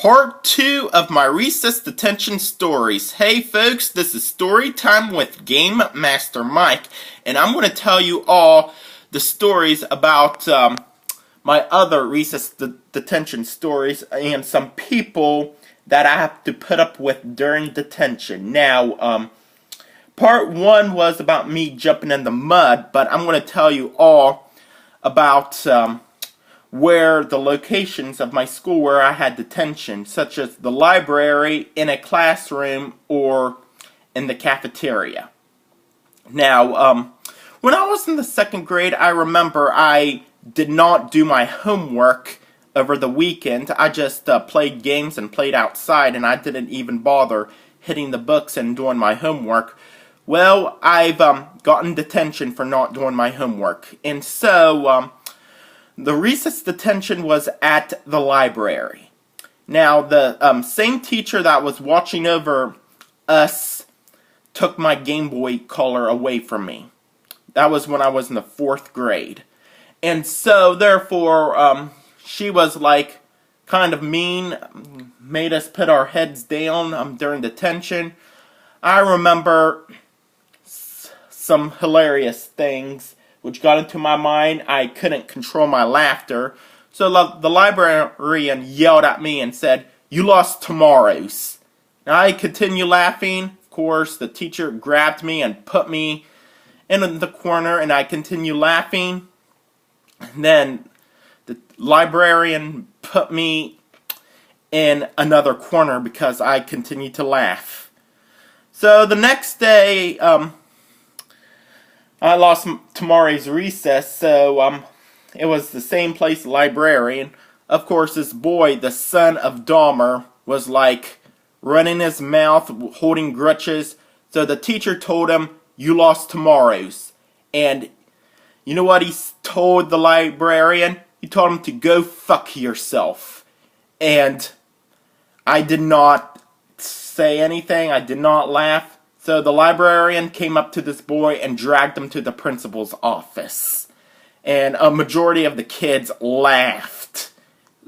part 2 of my recess detention stories. Hey folks, this is story time with Game Master Mike, and I'm going to tell you all the stories about my other recess detention stories and some people that I have to put up with during detention. Now, part 1 was about me jumping in the mud, but I'm going to tell you all about where the locations of my school where I had detention, such as the library, in a classroom, or in the cafeteria. Now, when I was in the 2nd grade, I remember I did not do my homework over the weekend. I just played games and played outside, and I didn't even bother hitting the books and doing my homework. Well, I've gotten detention for not doing my homework, and so the recess detention was at the library. Now, the same teacher that was watching over us took my Game Boy Color away from me. That was when I was in the 4th grade. And so, therefore, she was like kind of mean, made us put our heads down during detention. I remember some hilarious things which got into my mind. I couldn't control my laughter. So the librarian yelled at me and said, "You lost tomorrow's." Now I continued laughing. Of course, the teacher grabbed me and put me in the corner, and I continued laughing. And then the librarian put me in another corner because I continued to laugh. So the next day, I lost tomorrow's recess, so it was the same place, the librarian. Of course, this boy, the son of Dahmer, was like running his mouth, holding grudges. So the teacher told him, "You lost tomorrow's." And you know what he told the librarian? He told him to go fuck yourself. And I did not say anything. I did not laugh. So the librarian came up to this boy and dragged him to the principal's office. And a majority of the kids laughed.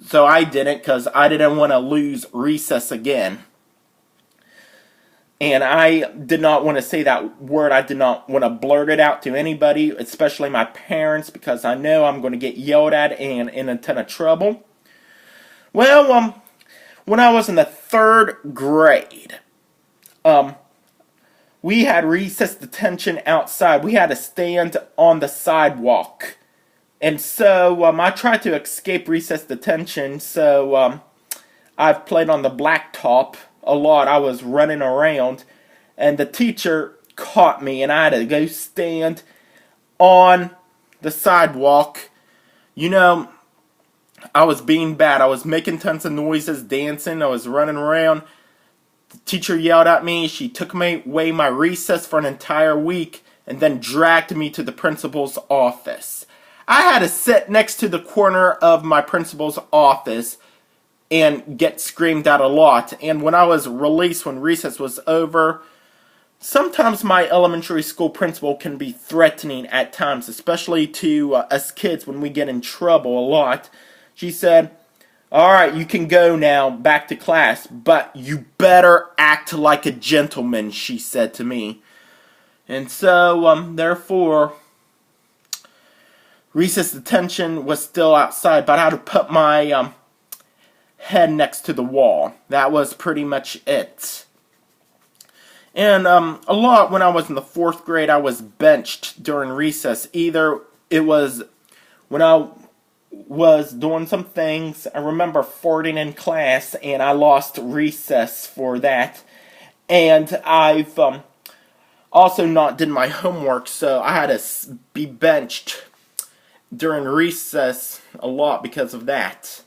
So I didn't, because I didn't want to lose recess again. And I did not want to say that word. I did not want to blurt it out to anybody, especially my parents, because I know I'm going to get yelled at and in a ton of trouble. Well, when I was in the 3rd grade, we had recess detention outside. We had to stand on the sidewalk. And so I tried to escape recess detention. So I've played on the blacktop a lot. I was running around. And the teacher caught me. And I had to go stand on the sidewalk. You know, I was being bad. I was making tons of noises, dancing. I was running around. The teacher yelled at me. She took away my recess for an entire week and then dragged me to the principal's office. I had to sit next to the corner of my principal's office and get screamed at a lot. And when I was released, when recess was over, sometimes my elementary school principal can be threatening at times, especially to us kids when we get in trouble a lot. She said, "Alright, you can go now, back to class, but you better act like a gentleman," she said to me. And so, therefore, recess detention was still outside, but I had to put my head next to the wall. That was pretty much it. And a lot when I was in the 4th grade, I was benched during recess. Either it was when I was doing some things. I remember farting in class, and I lost recess for that. And I've also not did my homework, so I had to be benched during recess a lot because of that.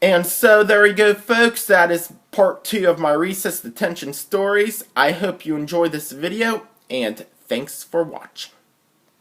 And so there you go, folks. That is part 2 of my recess detention stories. I hope you enjoyed this video, and thanks for watching.